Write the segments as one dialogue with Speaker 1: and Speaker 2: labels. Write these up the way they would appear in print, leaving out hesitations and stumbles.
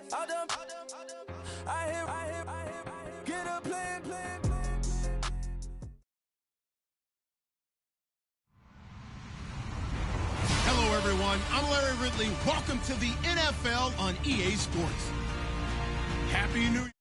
Speaker 1: Get a plan.
Speaker 2: Hello, everyone. I'm Larry Ridley. Welcome to the NFL on EA Sports. Happy New Year.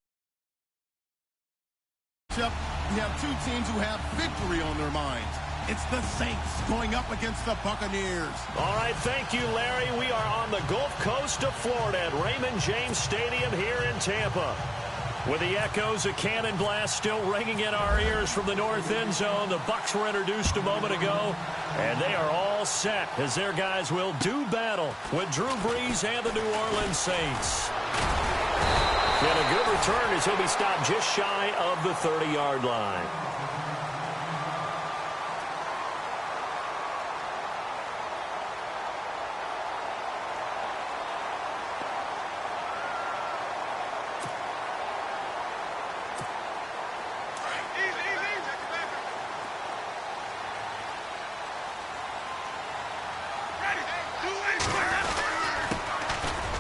Speaker 2: We have two teams who have victory on their minds. It's the Saints going up against the Buccaneers.
Speaker 3: All right, thank you, Larry. We are on the Gulf Coast of Florida at Raymond James Stadium here in Tampa. With the echoes of cannon blast still ringing in our ears from the north end zone, the Bucs were introduced a moment ago, and they are all set as their guys will do battle with Drew Brees and the New Orleans Saints. And a good return as he'll be stopped just shy of the 30-yard line.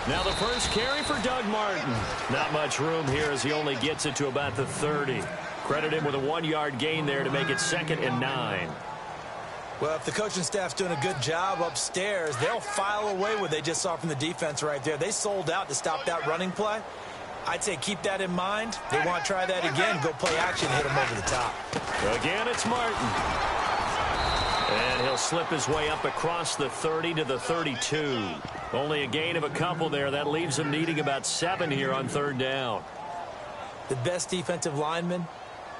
Speaker 3: Now the first carry for Doug Martin. Not much room here as he only gets it to about the 30. Credit him with a 1-yard gain there to make it 2nd and 9.
Speaker 4: Well, if the coaching staff's doing a good job upstairs, they'll file away what they just saw from the defense right there. They sold out to stop that running play. I'd say keep that in mind. They want to try that again, go play action, hit them over the top.
Speaker 3: Again, it's Martin. And he'll slip his way up across the 30 to the 32. Only a gain of a couple there. That leaves him needing about 7 here on 3rd down.
Speaker 4: The best defensive linemen,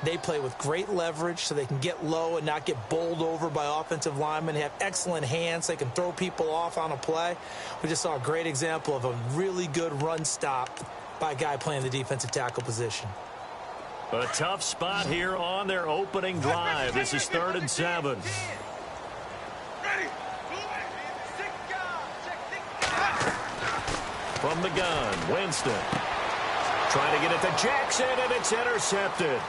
Speaker 4: they play with great leverage so they can get low and not get bowled over by offensive linemen. They have excellent hands. They can throw people off on a play. We just saw a great example of a really good run stop by a guy playing the defensive tackle position.
Speaker 3: A tough spot here on their opening drive. This is 3rd and 7. From the gun, Winston. Trying to get it to Jackson, and it's intercepted.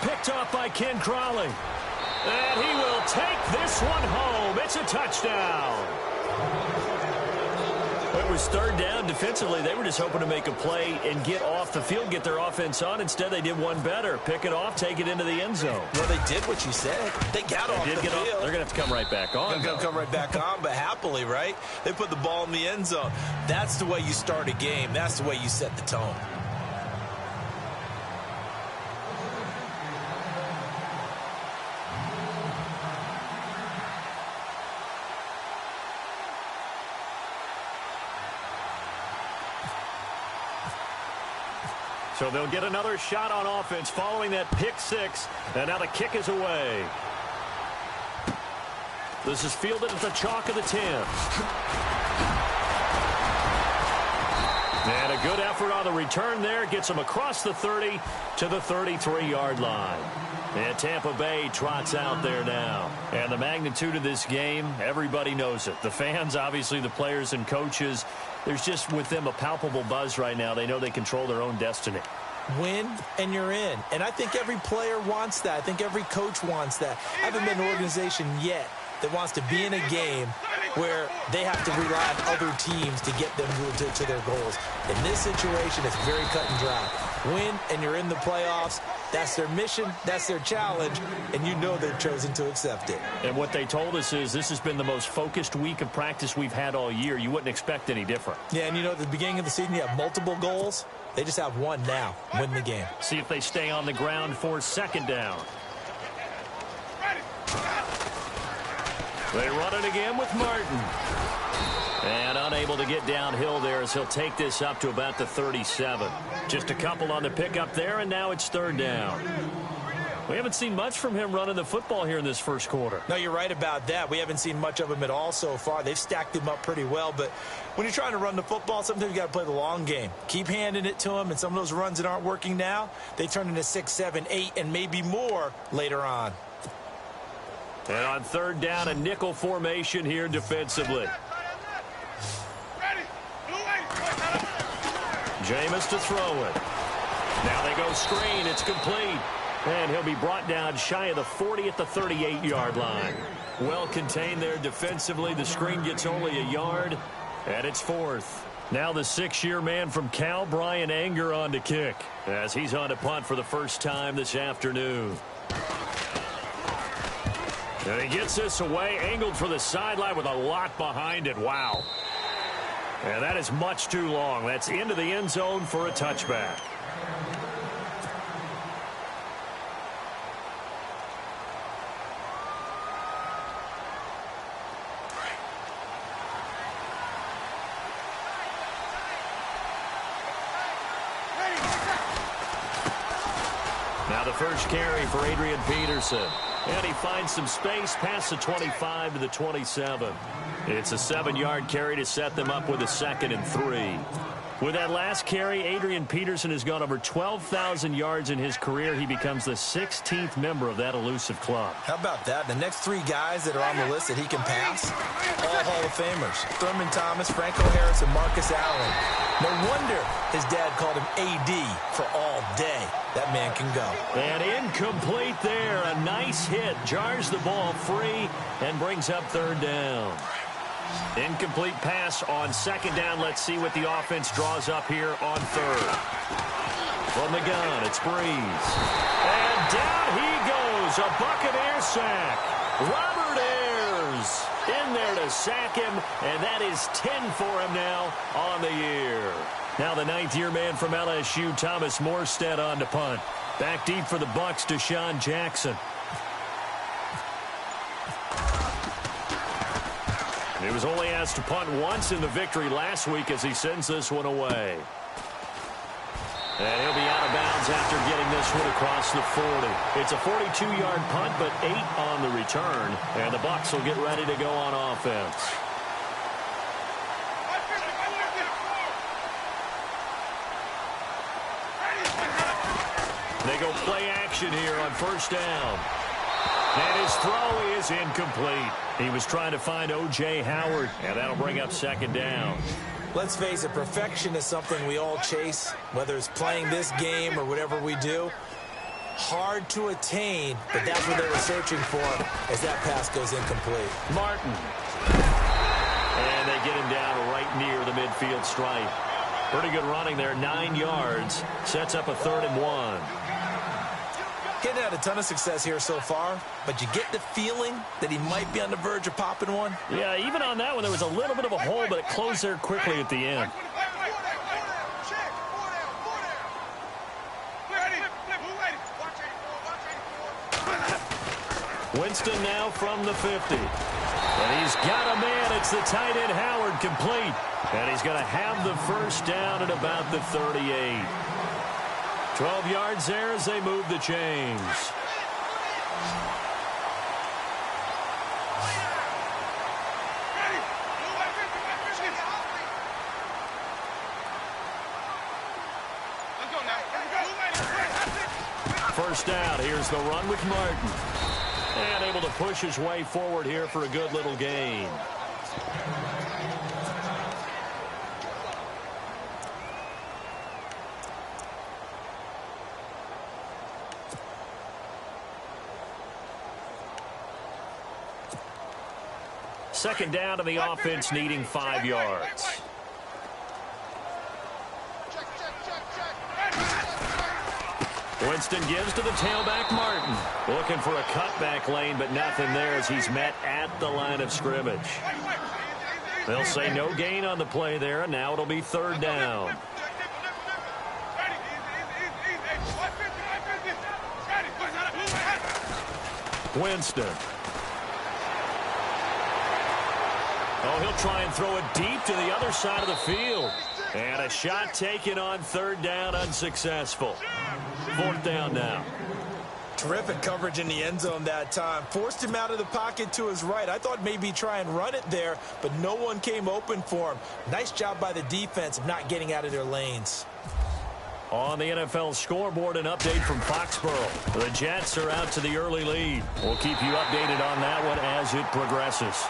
Speaker 3: Picked off by Ken Crawley. And he will take this one home. It's a touchdown. It was 3rd down defensively. They were just hoping to make a play and get off the field, get their offense on. Instead, they did one better. Pick it off, take it into the end zone.
Speaker 4: Well, they did what you said. They got off the field.
Speaker 3: They're going to have to come right back on.
Speaker 4: They're going to come right back on, but happily, right? They put the ball in the end zone. That's the way you start a game. That's the way you set the tone.
Speaker 3: So they'll get another shot on offense following that pick 6. And now the kick is away. This is fielded at the chalk of the 10. And a good effort on the return there. Gets him across the 30 to the 33-yard line. And Tampa Bay trots out there now. And the magnitude of this game, everybody knows it. The fans, obviously the players and coaches. There's just with them a palpable buzz right now. They know they control their own destiny.
Speaker 4: Win and you're in. And I think every player wants that. I think every coach wants that. I haven't been an organization yet that wants to be in a game where they have to rely on other teams to get them to their goals. In this situation, it's very cut and dry. Win and you're in the playoffs. That's their mission. That's their challenge. And you know they've chosen to accept it.
Speaker 3: And what they told us is this has been the most focused week of practice we've had all year. You wouldn't expect any different.
Speaker 4: Yeah, and you know at the beginning of the season you have multiple goals. They just have one now. Win the game.
Speaker 3: See if they stay on the ground for 2nd down. They run it again with Martin. And unable to get downhill there as he'll take this up to about the 37. Just a couple on the pickup there, and now it's 3rd down. We haven't seen much from him running the football here in this first quarter.
Speaker 4: No, you're right about that. We haven't seen much of him at all so far. They've stacked him up pretty well, but when you're trying to run the football, sometimes you got to play the long game. Keep handing it to him, and some of those runs that aren't working now, they turn into 6, 7, 8, and maybe more later on.
Speaker 3: And on 3rd down, a nickel formation here defensively. Jameis to throw it. Now they go screen. It's complete. And he'll be brought down shy of the 40 at the 38-yard line. Well contained there defensively. The screen gets only a yard, and it's 4th. Now the 6-year man from Cal, Brian Anger, on to kick, as he's on to punt for the first time this afternoon. And he gets this away, angled for the sideline with a lot behind it. Wow. And that is much too long. That's into the end zone for a touchback. Now the first carry for Adrian Peterson. And he finds some space past the 25 to the 27. It's a 7-yard carry to set them up with a 2nd and 3. With that last carry, Adrian Peterson has gone over 12,000 yards in his career. He becomes the 16th member of that elusive club.
Speaker 4: How about that? The next 3 guys that are on the list that he can pass, all Hall of Famers. Thurman Thomas, Franco Harris, and Marcus Allen. No wonder his dad called him AD for all day. That man can go.
Speaker 3: And incomplete there. A nice hit. Jars the ball free and brings up 3rd down. Incomplete pass on 2nd down. Let's see what the offense draws up here on 3rd. From the gun, it's Breeze. And down he goes. A Buccaneer sack. Robert Ayers in there to sack him, and that is 10 for him now on the year. Now the 9th-year man from LSU, Thomas Morstead, on to punt. Back deep for the Bucs, Deshaun Jackson. He was only asked to punt once in the victory last week as he sends this one away. And he'll be out of bounds after getting this one across the 40. It's a 42-yard punt, but 8 on the return. And the Bucs will get ready to go on offense. They go play action here on 1st down. And his throw is incomplete. He was trying to find O.J. Howard, and that'll bring up 2nd down.
Speaker 4: Let's face it, perfection is something we all chase, whether it's playing this game or whatever we do. Hard to attain, but that's what they were searching for as that pass goes incomplete.
Speaker 3: Martin. And they get him down right near the midfield stripe. Pretty good running there, 9 yards. Sets up a 3rd and 1.
Speaker 4: Getting had a ton of success here so far, but you get the feeling that he might be on the verge of popping one.
Speaker 3: Yeah, even on that one, there was a little bit of a hole, but it closed there quickly at the end. Winston now from the 50. And he's got a man. It's the tight end Howard, complete. And he's going to have the 1st down at about the 38. 12 yards there as they move the chains. First down. Here's the run with Martin. And able to push his way forward here for a good little gain. Second down, and the offense needing 5 yards. Winston gives to the tailback, Martin. Looking for a cutback lane, but nothing there as he's met at the line of scrimmage. They'll say no gain on the play there, and now it'll be 3rd down. Winston. Oh, he'll try and throw it deep to the other side of the field. And a shot taken on 3rd down, unsuccessful. 4th down now.
Speaker 4: Terrific coverage in the end zone that time. Forced him out of the pocket to his right. I thought maybe try and run it there, but no one came open for him. Nice job by the defense of not getting out of their lanes.
Speaker 3: On the NFL scoreboard, an update from Foxborough. The Jets are out to the early lead. We'll keep you updated on that one as it progresses.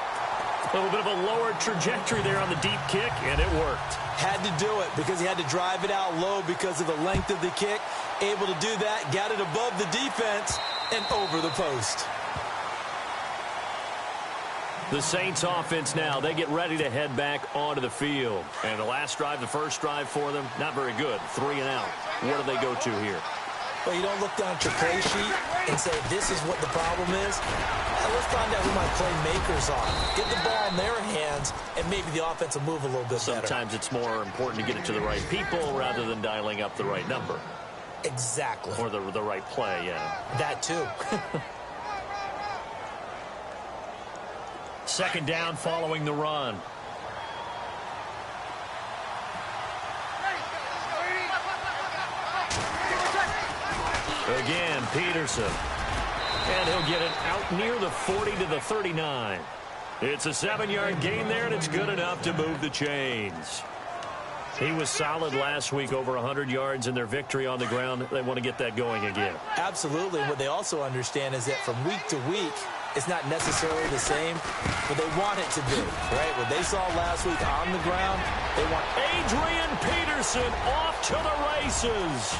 Speaker 3: A little bit of a lower trajectory there on the deep kick, and it worked.
Speaker 4: Had to do it because he had to drive it out low because of the length of the kick. Able to do that, got it above the defense, and over the post.
Speaker 3: The Saints offense now, they get ready to head back onto the field. And the last drive, the first drive for them, not very good. 3 and out. What do they go to here?
Speaker 4: Well, you don't look down at your play sheet and say, this is what the problem is. Let's find out who my playmakers are. Get the ball in their hands, and maybe the offense will move a little bit better.
Speaker 3: Sometimes it's more important to get it to the right people rather than dialing up the right number.
Speaker 4: Exactly.
Speaker 3: Or the right play, yeah.
Speaker 4: That too.
Speaker 3: Second down following the run. Again, Peterson. And he'll get it out near the 40 to the 39. It's a 7-yard gain there, and it's good enough to move the chains. He was solid last week, over 100 yards in their victory on the ground. They want to get that going again.
Speaker 4: Absolutely. What they also understand is that from week to week, it's not necessarily the same, but they want it to be, right? What they saw last week on the ground, they want
Speaker 3: Adrian Peterson off to the races.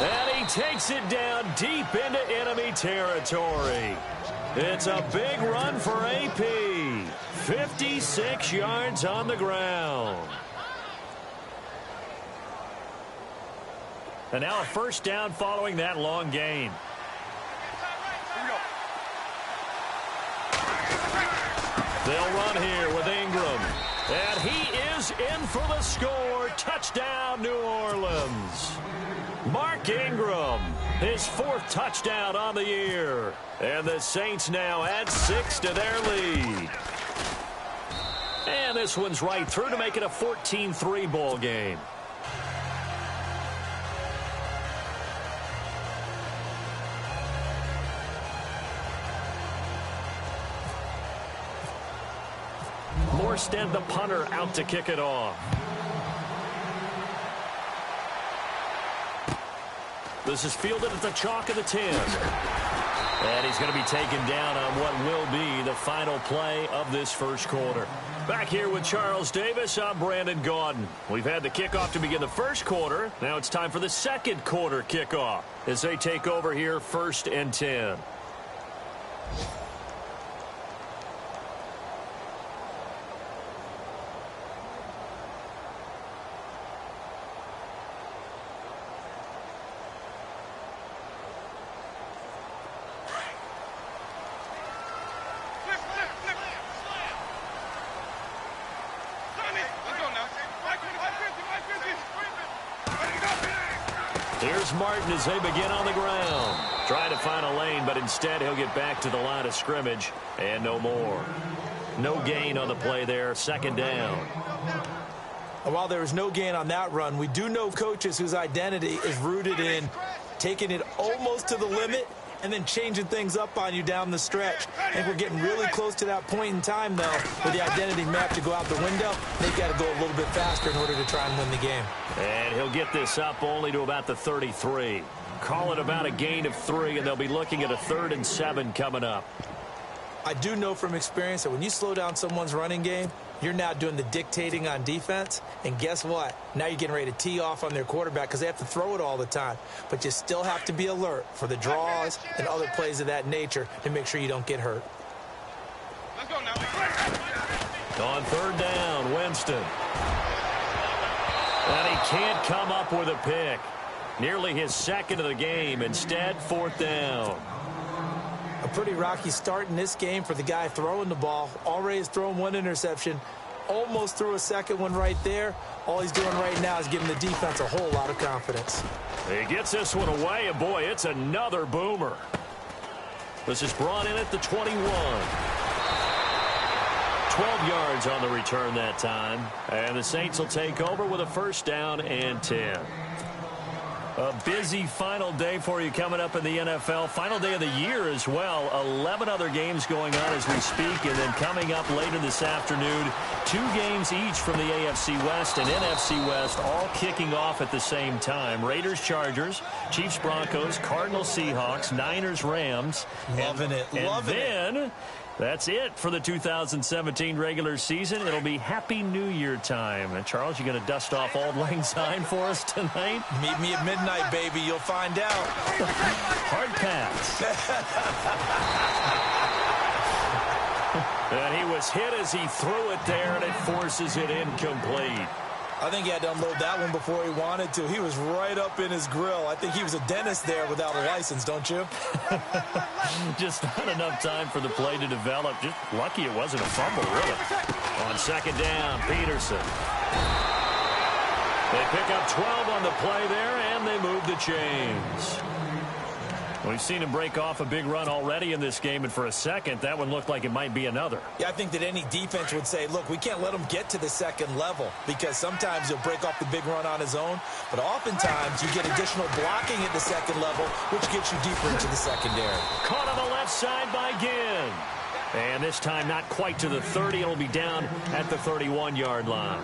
Speaker 3: And he takes it down deep into enemy territory. It's a big run for AP. 56 yards on the ground. And now a first down following that long gain. They'll run here with Ingram. And he is in for the score. Touchdown, New Orleans. Mark Ingram, his 4th touchdown on the year. And the Saints now add 6 to their lead. And this one's right through to make it a 14-3 ball game. Morstead, the punter, out to kick it off. This is fielded at the chalk of the 10. And he's going to be taken down on what will be the final play of this first quarter. Back here with Charles Davis, I'm Brandon Gaudin. We've had the kickoff to begin the first quarter. Now it's time for the second quarter kickoff as they take over here 1st and 10. Here's Martin as they begin on the ground. Trying to find a lane, but instead he'll get back to the line of scrimmage and no more. No gain on the play there. 2nd down.
Speaker 4: And while there was no gain on that run, we do know coaches whose identity is rooted in taking it almost to the limit and then changing things up on you down the stretch. I think we're getting really close to that point in time, though, where the identity map to go out the window. They've got to go a little bit faster in order to try and win the game.
Speaker 3: And he'll get this up only to about the 33. Call it about a gain of 3, and they'll be looking at a 3rd and 7 coming up.
Speaker 4: I do know from experience that when you slow down someone's running game, you're now doing the dictating on defense. And guess what? Now you're getting ready to tee off on their quarterback because they have to throw it all the time. But you still have to be alert for the draws and other plays of that nature to make sure you don't get hurt.
Speaker 1: Let's go now.
Speaker 3: On 3rd down, Winston. And he can't come up with a pick. Nearly his 2nd of the game. Instead, 4th down.
Speaker 4: A pretty rocky start in this game for the guy throwing the ball. Already has thrown 1 interception. Almost threw a 2nd one right there. All he's doing right now is giving the defense a whole lot of confidence.
Speaker 3: He gets this one away, and boy, it's another boomer. This is brought in at the 21. 12 yards on the return that time. And the Saints will take over with a 1st down and 10. A busy final day for you coming up in the NFL. Final day of the year as well. 11 other games going on as we speak. And then coming up later this afternoon, 2 games each from the AFC West and NFC West, all kicking off at the same time. Raiders, Chargers, Chiefs, Broncos, Cardinals, Seahawks, Niners, Rams.
Speaker 4: Loving it. Loving it.
Speaker 3: And then that's it for the 2017 regular season. It'll be Happy New Year time. And Charles, you going to dust off Auld Lang Syne for us tonight?
Speaker 4: Meet me at midnight, baby. You'll find out.
Speaker 3: Hard pass. And he was hit as he threw it there, and it forces it incomplete.
Speaker 4: I think he had to unload that one before he wanted to. He was right up in his grill. I think he was a dentist there without a license, don't you?
Speaker 3: Just not enough time for the play to develop. Just lucky it wasn't a fumble, really. On second down, Peterson. They pick up 12 on the play there, and they move the chains. We've seen him break off a big run already in this game, and for a second, that one looked like it might be another.
Speaker 4: Yeah, I think that any defense would say, look, we can't let him get to the second level, because sometimes he'll break off the big run on his own, but oftentimes you get additional blocking at the second level, which gets you deeper into the secondary.
Speaker 3: Caught on the left side by Ginn. And this time not quite to the 30. It'll be down at the 31-yard line.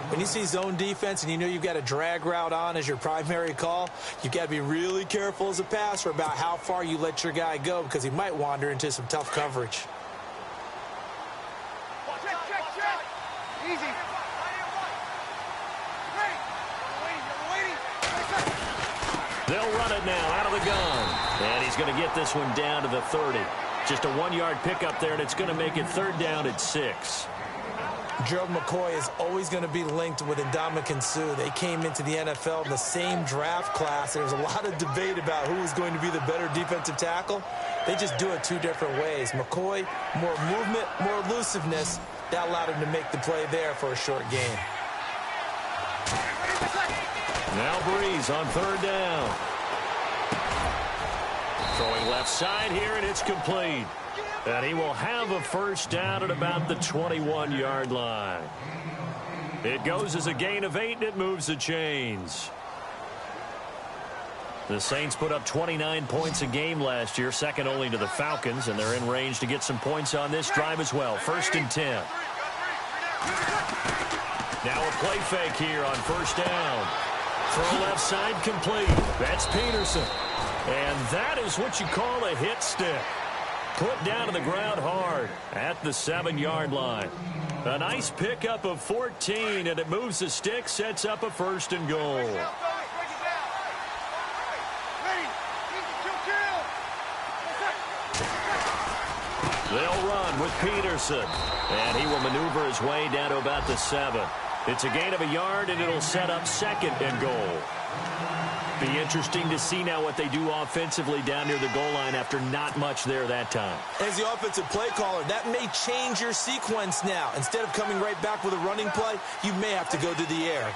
Speaker 4: When you see zone defense and you know you've got a drag route on as your primary call, you've got to be really careful as a passer about how far you let your guy go, because he might wander into some tough coverage.
Speaker 1: Check. Easy.
Speaker 3: They'll run it now out of the gun. And he's going to get this one down to the 30. Just a 1-yard pickup there, and it's going to make it third down at 6.
Speaker 4: Gerald McCoy is always going to be linked with Ndamukong Suh. They came into the NFL in the same draft class. There's a lot of debate about who is going to be the better defensive tackle. They just do it two different ways. McCoy, more movement, more elusiveness. That allowed him to make the play there for a short gain.
Speaker 3: Now Breeze on third down. Throwing left side here, and it's complete. And he will have a first down at about the 21-yard line. It goes as a gain of 8, and it moves the chains. The Saints put up 29 points a game last year, second only to the Falcons, and they're in range to get some points on this drive as well. First and 10. Now a play fake here on first down. Throw left side complete. That's Peterson. And that is what you call a hit stick. Put down to the ground hard at the 7-yard line. A nice pickup of 14, and it moves the stick, sets up a first and goal. They'll run with Peterson, and he will maneuver his way down to about the 7. It's a gain of a yard, and it'll set up second and goal. Be interesting to see now what they do offensively down near the goal line after not much there that time.
Speaker 4: As the offensive play caller, that may change your sequence now. Instead of coming right back with a running play, you may have to go to the air.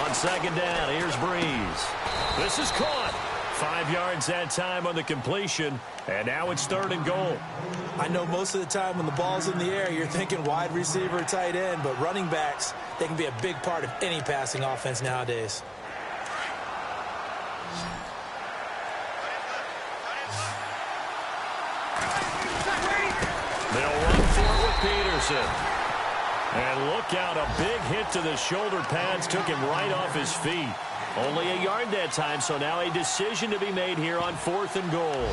Speaker 3: On second down, here's Breeze. This is caught. 5 yards that time on the completion, and now it's third and goal.
Speaker 4: I know most of the time when the ball's in the air, you're thinking wide receiver, tight end, but running backs, they can be a big part of any passing offense nowadays.
Speaker 3: They'll run for it with Peterson. And look out, a big hit to the shoulder pads took him right off his feet. Only a yard that time, so now a decision to be made here on fourth and goal.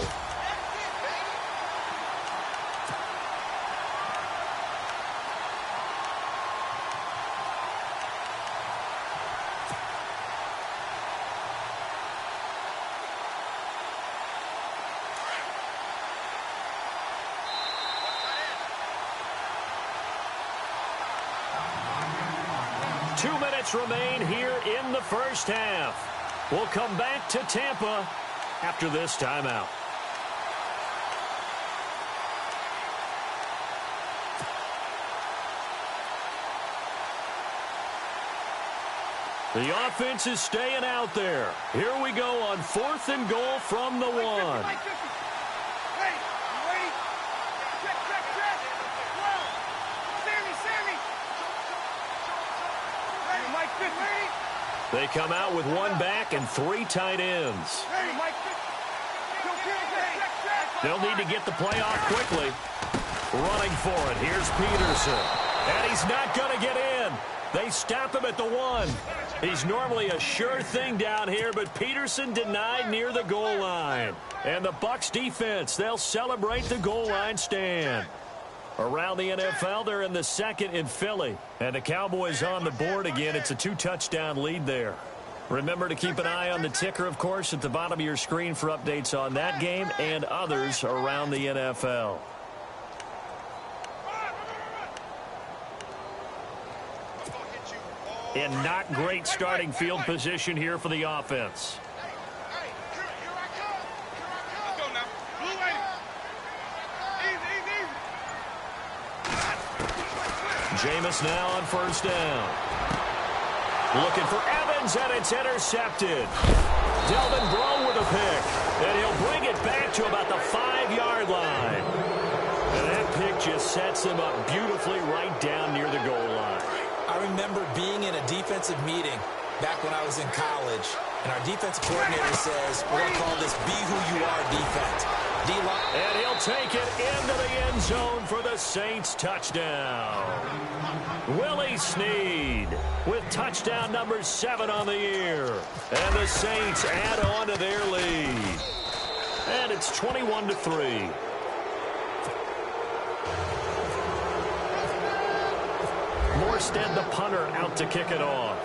Speaker 3: Remain here in the first half. We'll come back to Tampa after this timeout. The offense is staying out there. Here we go on fourth and goal from the 1. They come out with one back and 3 tight ends. They'll need to get the play off quickly. Running for it. Here's Peterson. And he's not going to get in. They stop him at the 1. He's normally a sure thing down here, but Peterson denied near the goal line. And the Bucs defense, they'll celebrate the goal line stand. Around the NFL, they're in the second in Philly. And the Cowboys on the board again. It's a 2-touchdown lead there. Remember to keep an eye on the ticker, of course, at the bottom of your screen for updates on that game and others around the NFL. In not great starting field position here for the offense. Jameis now on first down. Looking for Evans, and it's intercepted. Delvin Breaux with a pick, and he'll bring it back to about the 5-yard line. And that pick just sets him up beautifully right down near the goal line.
Speaker 4: I remember being in a defensive meeting back when I was in college, and our defensive coordinator says, we're going to call this Be Who You Are defense.
Speaker 3: And he'll take it into the end zone for the Saints touchdown. Willie Snead with touchdown number 7 on the year. And the Saints add on to their lead. And it's 21-3. Morstead, the punter, out to kick it off.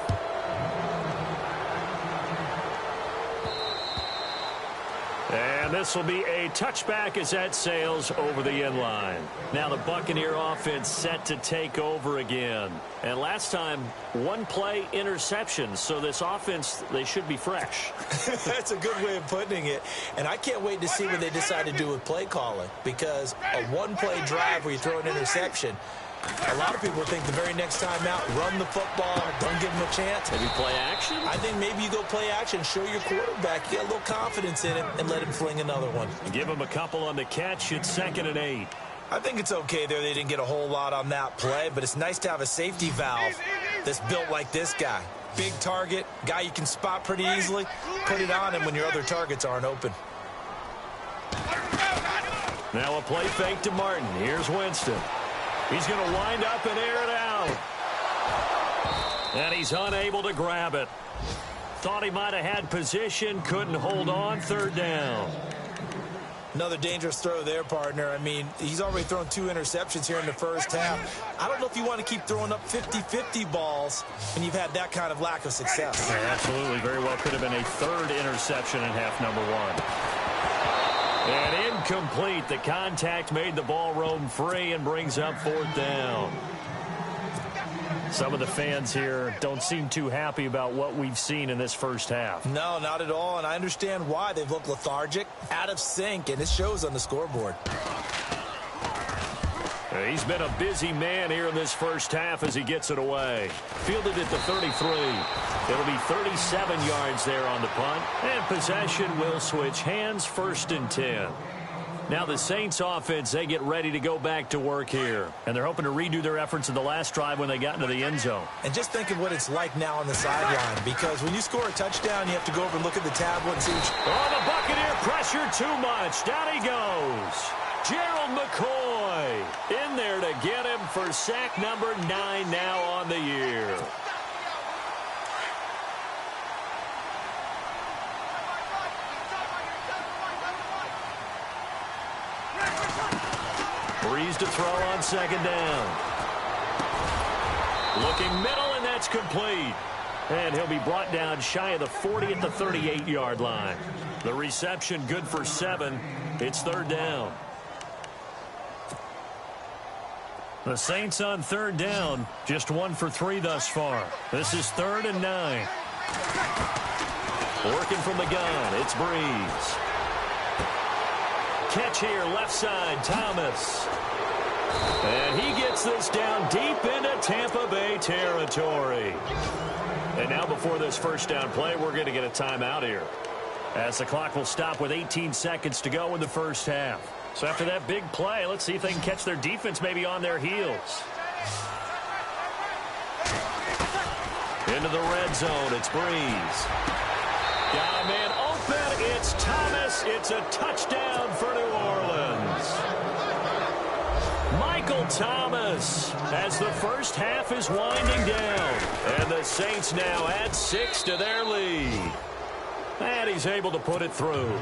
Speaker 3: And this will be a touchback as that sails over the end line. Now the Buccaneer offense set to take over again. And last time, one play interception. So this offense, they should be fresh.
Speaker 4: That's a good way of putting it. And I can't wait to see what they decide to do with play calling. Because a one-play drive where you throw an interception, a lot of people think the very next time out, run the football, don't give them a chance.
Speaker 3: Maybe play action?
Speaker 4: I think maybe you go play action, show your quarterback, you get a little confidence in it, and let him fling another one.
Speaker 3: Give him a couple on the catch. It's 2nd and 8.
Speaker 4: I think it's okay there. They didn't get a whole lot on that play, but it's nice to have a safety valve that's built like this guy. Big target, guy you can spot pretty easily. Put it on him when your other targets aren't open.
Speaker 3: Now a play fake to Martin. Here's Winston. He's going to wind up and air it out. And he's unable to grab it. Thought he might have had position, couldn't hold on, 3rd down.
Speaker 4: Another dangerous throw there, partner. I mean, he's already thrown 2 interceptions here in the first half. I don't know if you want to keep throwing up 50-50 balls when you've had that kind of lack of success.
Speaker 3: Yeah, absolutely. Very well could have been a 3rd interception in half number 1. And incomplete. The contact made the ball roam free and brings up 4th down. Some of the fans here don't seem too happy about what we've seen in this first half.
Speaker 4: No, not at all, and I understand why. They've looked lethargic, out of sync, and it shows on the scoreboard.
Speaker 3: He's been a busy man here in this first half as he gets it away. Fielded at the 33. It'll be 37 yards there on the punt. And possession will switch hands, 1st and 10. Now the Saints offense, they get ready to go back to work here. And they're hoping to redo their efforts in the last drive when they got into the end zone.
Speaker 4: And just think of what it's like now on the sideline. Because when you score a touchdown, you have to go over and look at the tablet and see what
Speaker 3: Oh, the Buccaneer pressure too much. Down he goes. Gerald McCoy in there to get him for sack number 9 now on the year. Breeze to throw on 2nd down. Looking middle, and that's complete. And he'll be brought down shy of the 40 at the 38-yard line. The reception good for 7. It's 3rd down. The Saints on 3rd down, just 1 for 3 thus far. This is 3rd and 9. Working from the gun, it's Breeze. Catch here, left side, Thomas. And he gets this down deep into Tampa Bay territory. And now before this first down play, we're going to get a timeout here, as the clock will stop with 18 seconds to go in the first half. So after that big play, let's see if they can catch their defense maybe on their heels. Into the red zone, it's Breeze. Got a man open, it's Thomas. It's a touchdown for New Orleans. Michael Thomas as the first half is winding down. And the Saints now add 6 to their lead. And he's able to put it through.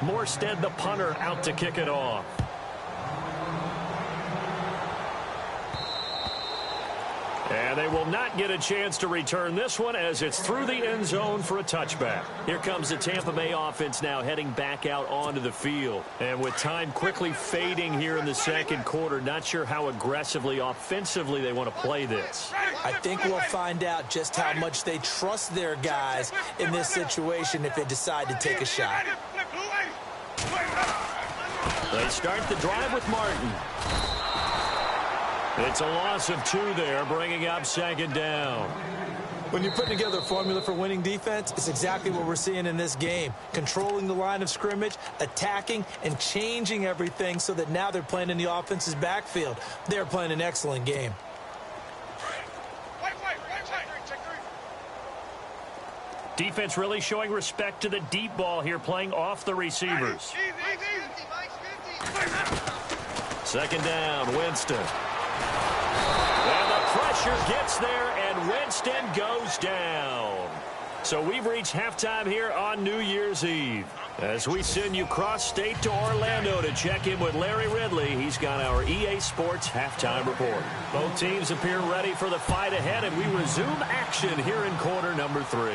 Speaker 3: Morstead, the punter, out to kick it off. And they will not get a chance to return this one as it's through the end zone for a touchback. Here comes the Tampa Bay offense now heading back out onto the field. And with time quickly fading here in the second quarter, not sure how aggressively, offensively they want to play this.
Speaker 4: I think we'll find out just how much they trust their guys in this situation if they decide to take a shot.
Speaker 3: They start the drive with Martin. It's a loss of 2 there, bringing up second down.
Speaker 4: When you're putting together a formula for winning defense, it's exactly what we're seeing in this game. Controlling the line of scrimmage, attacking, and changing everything so that now they're playing in the offense's backfield. They're playing an excellent game.
Speaker 3: Defense really showing respect to the deep ball here, playing off the receivers. Second down, Winston. And the pressure gets there, and Winston goes down. So we've reached halftime here on New Year's Eve. As we send you cross-state to Orlando to check in with Larry Ridley, he's got our EA Sports halftime report. Both teams appear ready for the fight ahead, and we resume action here in quarter number 3.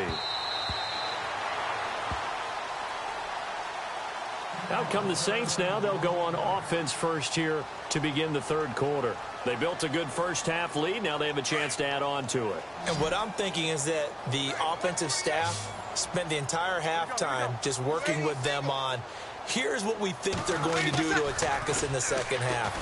Speaker 3: Out come the Saints now. They'll go on offense first here to begin the third quarter. They built a good first-half lead. Now they have a chance to add on to it.
Speaker 4: And what I'm thinking is that the offensive staff spent the entire halftime just working with them on, here's what we think they're going to do to attack us in the second half.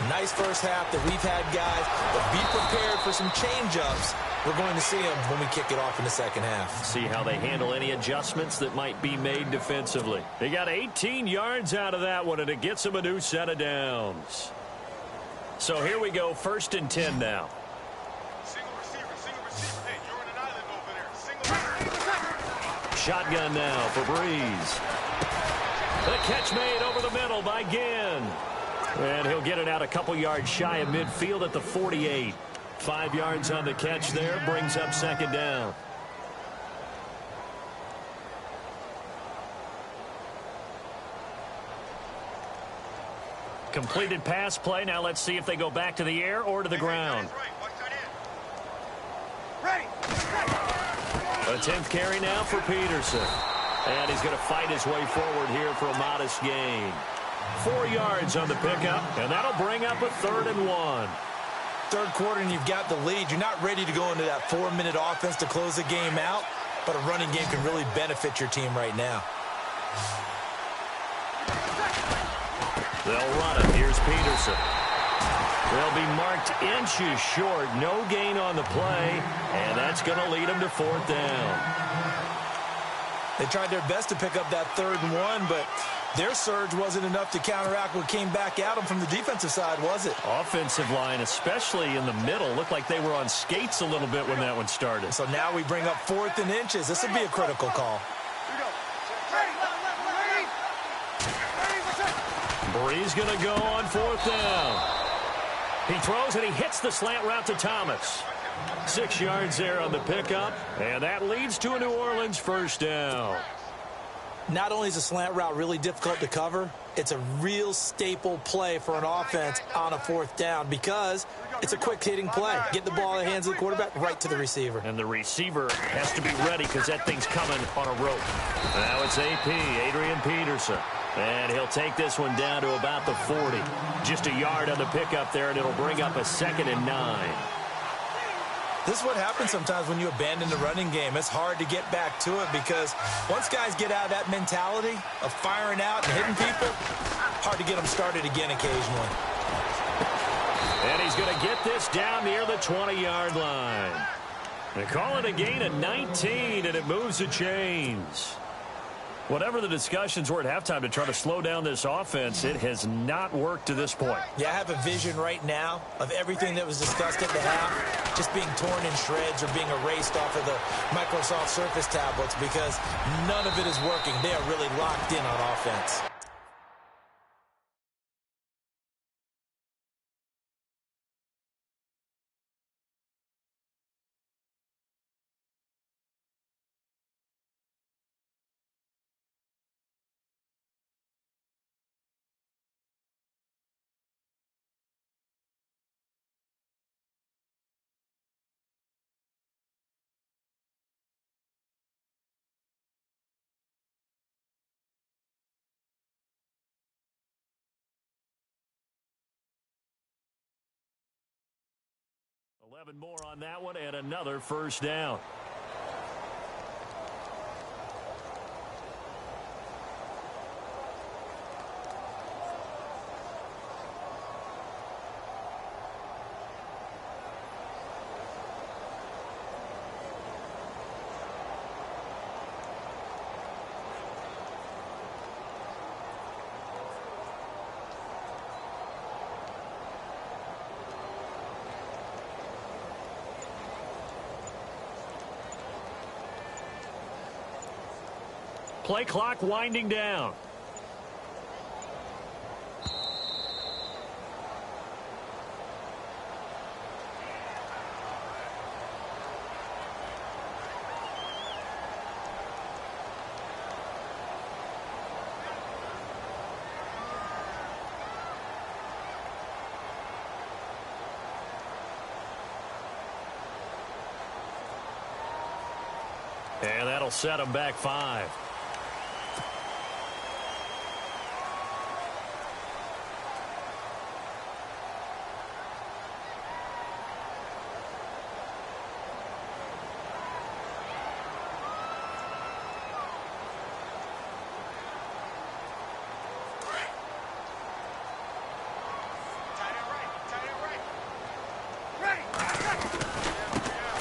Speaker 4: Nice first half that we've had, guys, but be prepared for some change-ups. We're going to see them when we kick it off in the second half.
Speaker 3: See how they handle any adjustments that might be made defensively. They got 18 yards out of that one, and it gets them a new set of downs. So here we go, 1st and 10 now.
Speaker 1: Single receiver. Hey, you're on an island over there. Single.
Speaker 3: Shotgun now for Breeze. The catch made over the middle by Ginn. And he'll get it out a couple yards shy of midfield at the 48. 5 yards on the catch there, brings up second down. Completed pass play. Now let's see if they go back to the air or to the ground. A 10th carry now for Peterson. And he's going to fight his way forward here for a modest gain. 4 yards on the pickup, and that'll bring up a 3rd and 1.
Speaker 4: Third quarter and you've got the lead. You're not ready to go into that 4-minute offense to close the game out, but a running game can really benefit your team right now.
Speaker 3: They'll run it. Here's Peterson. They'll be marked inches short. No gain on the play, and that's going to lead them to 4th down.
Speaker 4: They tried their best to pick up that 3rd and 1, but their surge wasn't enough to counteract what came back at them from the defensive side, was it?
Speaker 3: Offensive line, especially in the middle, looked like they were on skates a little bit when that one started.
Speaker 4: So now we bring up 4th and inches. This would be a critical call.
Speaker 3: Breeze going to go on 4th down. He throws and he hits the slant route to Thomas. 6 yards there on the pickup, and that leads to a New Orleans 1st down.
Speaker 4: Not only is a slant route really difficult to cover, it's a real staple play for an offense on a 4th down because it's a quick-hitting play. Get the ball in the hands of the quarterback right to the receiver.
Speaker 3: And the receiver has to be ready because that thing's coming on a rope. Now it's AP, Adrian Peterson. And he'll take this one down to about the 40. Just a yard on the pickup there, and it'll bring up a 2nd and 9.
Speaker 4: This is what happens sometimes when you abandon the running game. It's hard to get back to it because once guys get out of that mentality of firing out and hitting people, hard to get them started again occasionally.
Speaker 3: And he's going to get this down near the 20-yard line. They call it a gain of 19, and it moves the chains. Whatever the discussions were at halftime to try to slow down this offense, it has not worked to this point.
Speaker 4: Yeah, I have a vision right now of everything that was discussed at the half just being torn in shreds or being erased off of the Microsoft Surface tablets because none of it is working. They are really locked in on offense.
Speaker 3: 11 more on that one and another first down. Play clock winding down. And that'll set them back 5.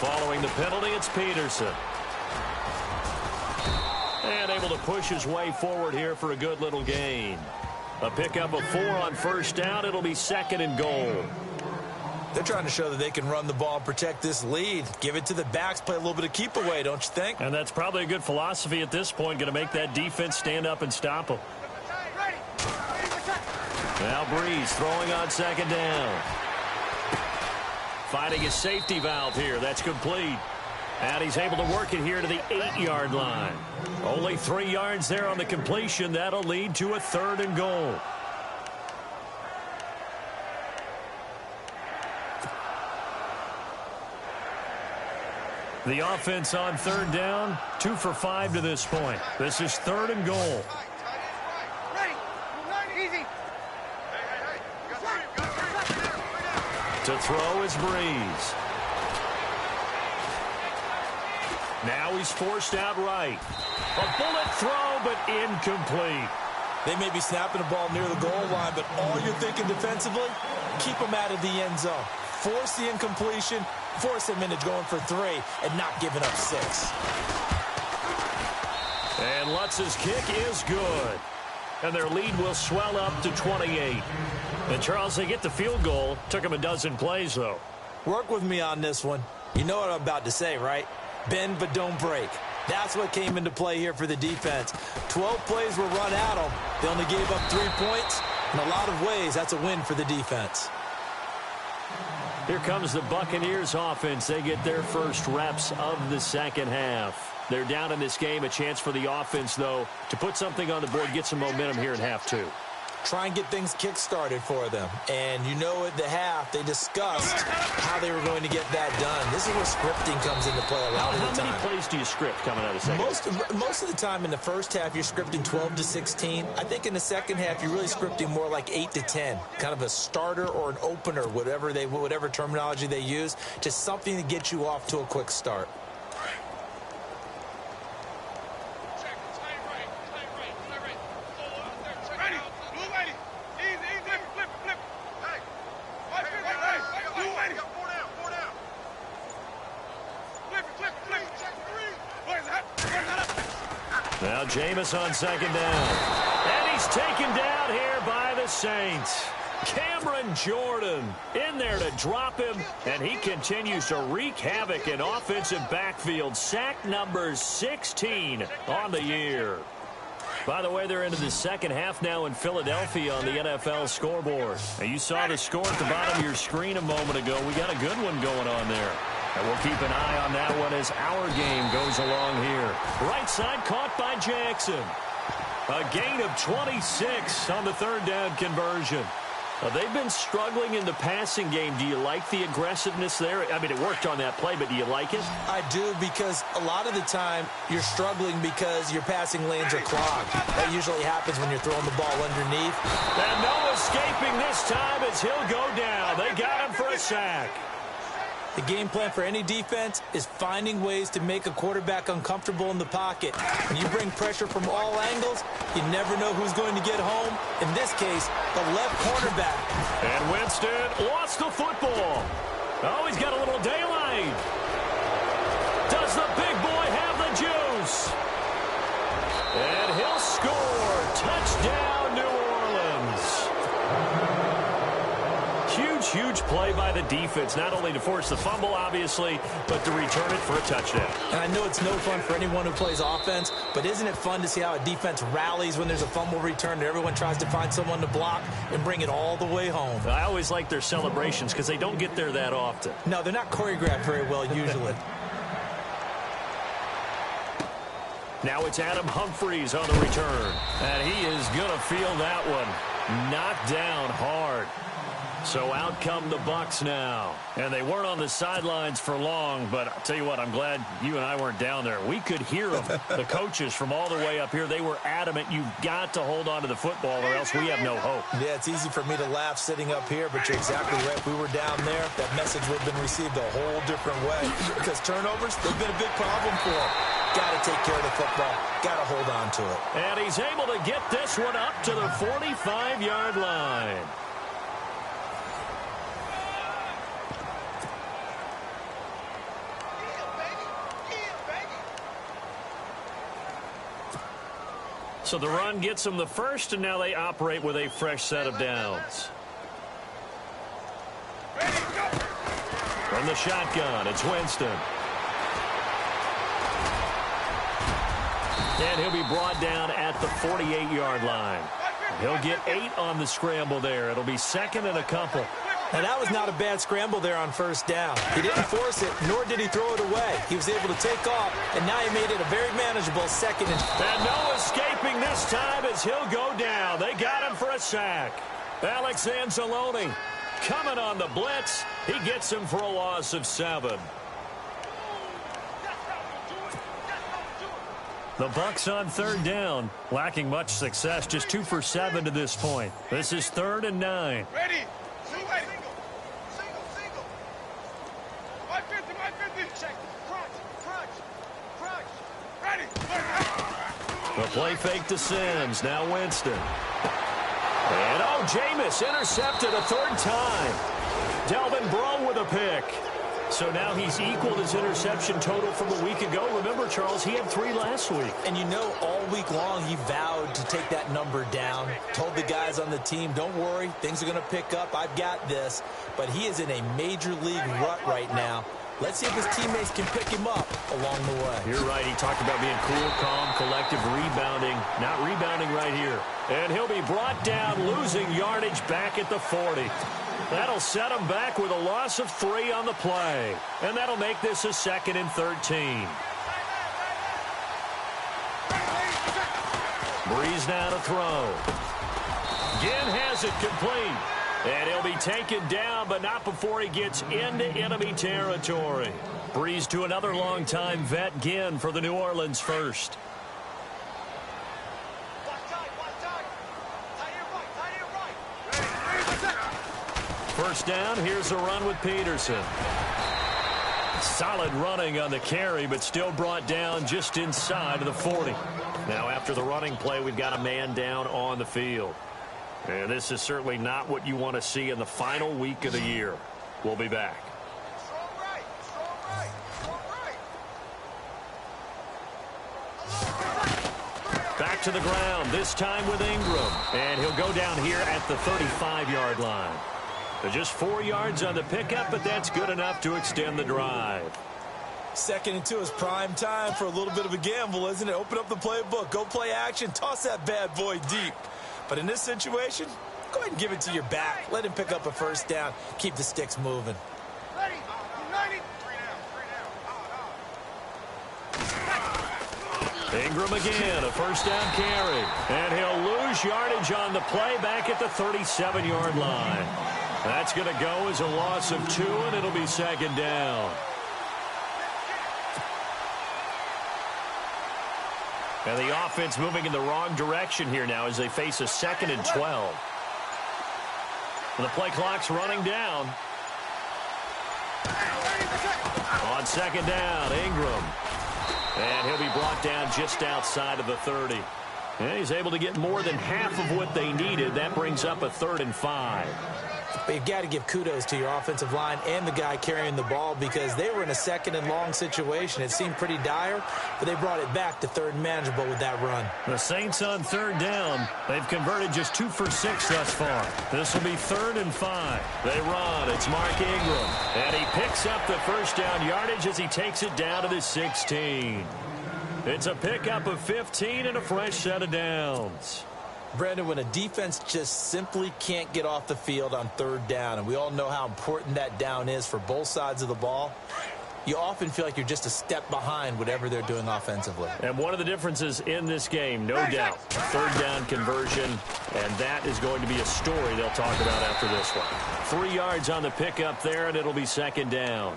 Speaker 3: Following the penalty, it's Peterson. And able to push his way forward here for a good little gain. A pickup of 4 on first down. It'll be 2nd and goal.
Speaker 4: They're trying to show that they can run the ball and protect this lead. Give it to the backs, play a little bit of keep away, don't you think?
Speaker 3: And that's probably a good philosophy at this point. Going to make that defense stand up and stop them. Now Breeze throwing on 2nd down. Finding his safety valve here. That's complete. And he's able to work it here to the 8-yard line. Only 3 yards there on the completion. That'll lead to a 3rd and goal. The offense on 3rd down, 2 for 5 to this point. This is 3rd and goal. To throw is Breeze. Now he's forced out right. A bullet throw, but incomplete.
Speaker 4: They may be snapping the ball near the goal line, but all you're thinking defensively, keep them out of the end zone. Force the incompletion, force them into going for 3, and not giving up 6.
Speaker 3: And Lutz's kick is good. And their lead will swell up to 28. And, Charles, they get the field goal. Took them a dozen plays, though.
Speaker 4: Work with me on this one. You know what I'm about to say, right? Bend but don't break. That's what came into play here for the defense. 12 plays were run at them. They only gave up 3 points. In a lot of ways, that's a win for the defense.
Speaker 3: Here comes the Buccaneers offense. They get their first reps of the second half. They're down in this game. A chance for the offense, though, to put something on the board, get some momentum here in half 2.
Speaker 4: Try and get things kick-started for them. And you know at the half, they discussed how they were going to get that done. This is where scripting comes into play a lot of the time.
Speaker 3: How many plays do you script coming out of second?
Speaker 4: Most of the time in the first half, you're scripting 12 to 16. I think in the second half, you're really scripting more like 8 to 10. Kind of a starter or an opener, whatever terminology they use. Just something to get you off to a quick start.
Speaker 3: Now Jameis on 2nd down. And he's taken down here by the Saints. Cameron Jordan in there to drop him, and he continues to wreak havoc in offensive backfield. Sack number 16 on the year. By the way, they're into the second half now in Philadelphia on the NFL scoreboard. Now, you saw the score at the bottom of your screen a moment ago. We got a good one going on there. And we'll keep an eye on that one as our game goes along here. Right side caught by Jackson. A gain of 26 on the 3rd down conversion. They've been struggling in the passing game. Do you like the aggressiveness there? I mean, it worked on that play, but do you like it?
Speaker 4: I do, because a lot of the time you're struggling because your passing lanes are clogged. That usually happens when you're throwing the ball underneath.
Speaker 3: And no escaping this time as he'll go down. They got him for a sack.
Speaker 4: The game plan for any defense is finding ways to make a quarterback uncomfortable in the pocket. When you bring pressure from all angles, you never know who's going to get home. In this case, the left cornerback.
Speaker 3: And Winston lost the football. Oh, he's got a little daylight. Does the big boy have the juice? And he'll score. Touchdown, New Orleans. Huge play by the defense, not only to force the fumble, obviously, but to return it for a touchdown.
Speaker 4: And I know it's no fun for anyone who plays offense, but isn't it fun to see how a defense rallies when there's a fumble return and everyone tries to find someone to block and bring it all the way home?
Speaker 3: I always like their celebrations because they don't get there that often.
Speaker 4: No, they're not choreographed very well usually.
Speaker 3: Now it's Adam Humphries on the return. And he is going to feel that one. Knocked down hard. So out come the Bucs now. And they weren't on the sidelines for long, but I'll tell you what, I'm glad you and I weren't down there. We could hear them, the coaches from all the way up here. They were adamant, you've got to hold on to the football or else we have no hope.
Speaker 4: Yeah, it's easy for me to laugh sitting up here, but you're exactly right. If we were down there, that message would have been received a whole different way. Because turnovers, they've been a big problem for them. Got to take care of the football. Got to hold on to it.
Speaker 3: And he's able to get this one up to the 45-yard line. So the run gets them the first, and now they operate with a fresh set of downs. From the shotgun, it's Winston. And he'll be brought down at the 48-yard line. He'll get 8 on the scramble there. It'll be second and a couple.
Speaker 4: Now, that was not a bad scramble there on first down. He didn't force it, nor did he throw it away. He was able to take off, and now he made it a very manageable second.
Speaker 3: And no escaping this time as he'll go down. They got him for a sack. Alex Anzalone coming on the blitz. He gets him for a loss of 7. The Bucs on third down, lacking much success, just 2 for 7 to this point. This is 3rd and 9.
Speaker 1: Ready. Single. 550. Check. Crunch. Ready.
Speaker 3: The play fake to Sims. Now Winston. And Jameis intercepted a 3rd time. Delvin Breaux with a pick. So now he's equaled his interception total from a week ago. Remember, Charles, he had 3 last week.
Speaker 4: And you know, all week long he vowed to take that number down. Told the guys on the team, don't worry, things are going to pick up. I've got this. But he is in a major league rut right now. Let's see if his teammates can pick him up along the way.
Speaker 3: You're right. He talked about being cool, calm, collective, rebounding. Not rebounding right here. And he'll be brought down, losing yardage back at the 40. That'll set him back with a loss of 3 on the play. And that'll make this a 2nd and 13. Breeze now to throw. Ginn has it complete. And he'll be taken down, but not before he gets into enemy territory. Breeze to another longtime vet, Ginn, for the New Orleans first. First down, here's a run with Peterson. Solid running on the carry, but still brought down just inside of the 40. Now after the running play, we've got a man down on the field. And this is certainly not what you want to see in the final week of the year. We'll be back. Back to the ground, this time with Ingram. And he'll go down here at the 35-yard line. Just 4 yards on the pickup, but that's good enough to extend the drive.
Speaker 4: 2nd and 2 is prime time for a little bit of a gamble, isn't it? Open up the playbook, go play action, toss that bad boy deep. But in this situation, go ahead and give it to your back. Let him pick up a first down. Keep the sticks moving.
Speaker 1: Ready. 3 down.
Speaker 3: Ingram again, a first down carry. And he'll lose yardage on the play back at the 37-yard line. That's going to go as a loss of 2, and it'll be 2nd down. And the offense moving in the wrong direction here now as they face a 2nd and 12. And the play clock's running down. On second down, Ingram. And he'll be brought down just outside of the 30. And he's able to get more than half of what they needed. That brings up a 3rd and 5.
Speaker 4: But you've got to give kudos to your offensive line and the guy carrying the ball because they were in a 2nd and long situation. It seemed pretty dire, but they brought it back to 3rd and manageable with that run.
Speaker 3: The Saints on 3rd down. They've converted just 2 for 6 thus far. This will be 3rd and 5. They run. It's Mark Ingram. And he picks up the first down yardage as he takes it down to the 16. It's a pickup of 15 and a fresh set of downs.
Speaker 4: Brandon, when a defense just simply can't get off the field on 3rd down, and we all know how important that down is for both sides of the ball, you often feel like you're just a step behind whatever they're doing offensively.
Speaker 3: And one of the differences in this game, no doubt, 3rd down conversion, and that is going to be a story they'll talk about after this one. 3 yards on the pickup there, and it'll be 2nd down.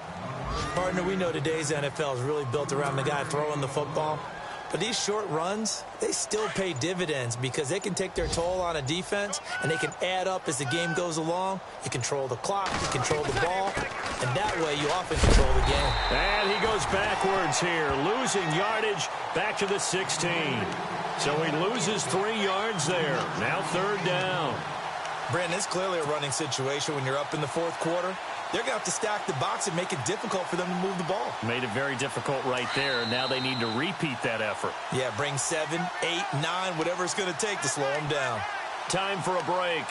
Speaker 4: Partner, we know today's NFL is really built around the guy throwing the football. But these short runs, they still pay dividends because they can take their toll on a defense and they can add up as the game goes along. You control the clock, you control the ball, and that way you often control the game.
Speaker 3: And he goes backwards here, losing yardage back to the 16. So he loses 3 yards there. Now 3rd down.
Speaker 4: Brandon, it's clearly a running situation when you're up in the 4th quarter. They're going to have to stack the box and make it difficult for them to move the ball.
Speaker 3: Made it very difficult right there. Now they need to repeat that effort.
Speaker 4: Yeah, bring 7, 8, 9, whatever it's going to take to slow them down.
Speaker 3: Time for a break.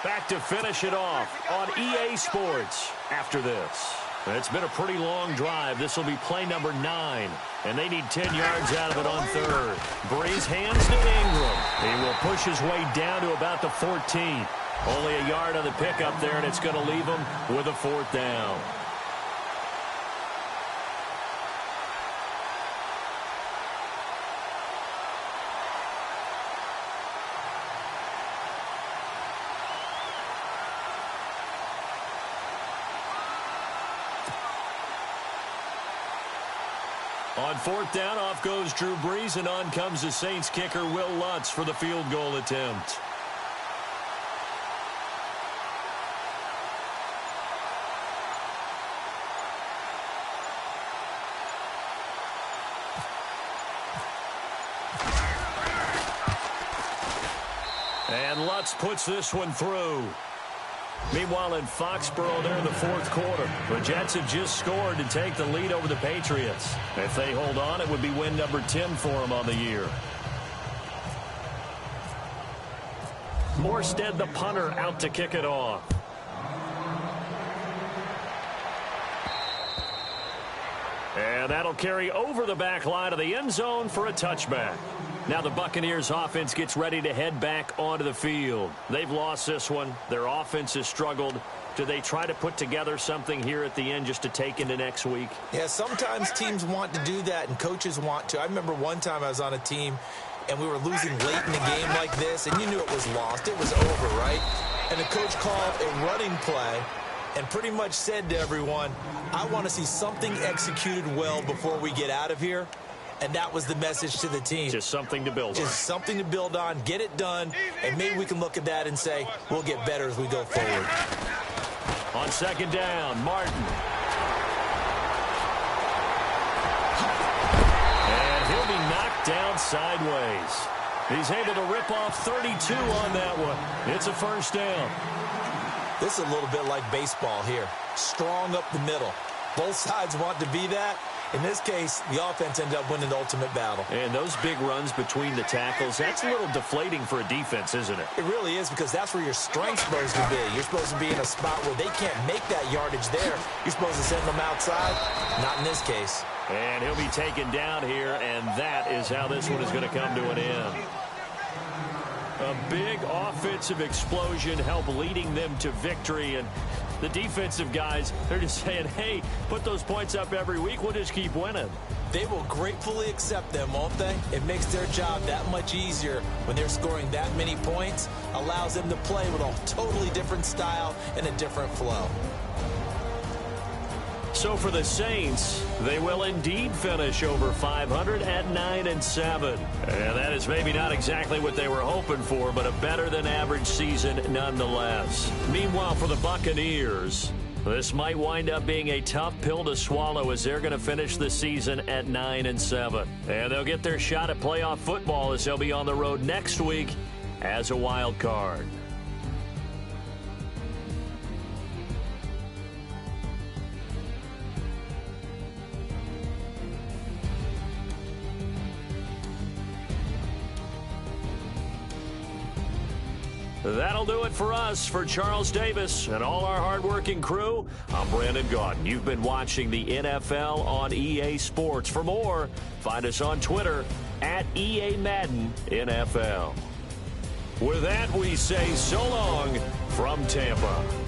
Speaker 3: Back to finish it off on EA Sports after this. It's been a pretty long drive. This will be play number 9. And they need 10 yards out of it on 3rd. Breeze hands to Ingram. He will push his way down to about the 14. Only a yard on the pickup there, and it's going to leave him with a 4th down. On 4th down, off goes Drew Brees, and on comes the Saints kicker, Will Lutz, for the field goal attempt. And Lutz puts this one through. Meanwhile, in Foxborough, they're in the 4th quarter. The Jets have just scored to take the lead over the Patriots. If they hold on, it would be win number 10 for them on the year. Morstead, the punter, out to kick it off. And that'll carry over the back line of the end zone for a touchback. Now the Buccaneers offense gets ready to head back onto the field. They've lost this one. Their offense has struggled. Do they try to put together something here at the end just to take into next week?
Speaker 4: Yeah, sometimes teams want to do that and coaches want to. I remember one time I was on a team and we were losing late in the game like this, and you knew it was lost. It was over, right? And the coach called a running play and pretty much said to everyone, I want to see something executed well before we get out of here. And that was the message to the team.
Speaker 3: Just something to build on.
Speaker 4: Just something to build on, get it done, and maybe we can look at that and say, we'll get better as we go forward.
Speaker 3: On 2nd down, Martin. And he'll be knocked down sideways. He's able to rip off 32 on that one. It's a 1st down.
Speaker 4: This is a little bit like baseball here. Strong up the middle. Both sides want to be that. In this case, the offense ended up winning the ultimate battle.
Speaker 3: And those big runs between the tackles, that's a little deflating for a defense, isn't it?
Speaker 4: It really is, because that's where your strength's supposed to be. You're supposed to be in a spot where they can't make that yardage there. You're supposed to send them outside. Not in this case.
Speaker 3: And he'll be taken down here, and that is how this one is going to come to an end. A big offensive explosion helped leading them to victory, and the defensive guys, they're just saying, hey, put those points up every week, we'll just keep winning.
Speaker 4: They will gratefully accept them, won't they? It makes their job that much easier when they're scoring that many points, allows them to play with a totally different style and a different flow.
Speaker 3: So for the Saints, they will indeed finish over 500 at 9-7. And that is maybe not exactly what they were hoping for, but a better than average season nonetheless. Meanwhile, for the Buccaneers, This might wind up being a tough pill to swallow as they're going to finish the season at 9-7. And they'll get their shot at playoff football as they'll be on the road next week as a wild card. That'll do it for us. For Charles Davis and all our hardworking crew, I'm Brandon Gaudin. You've been watching the NFL on EA Sports. For more, find us on Twitter at EA Madden NFL. With that, we say so long from Tampa.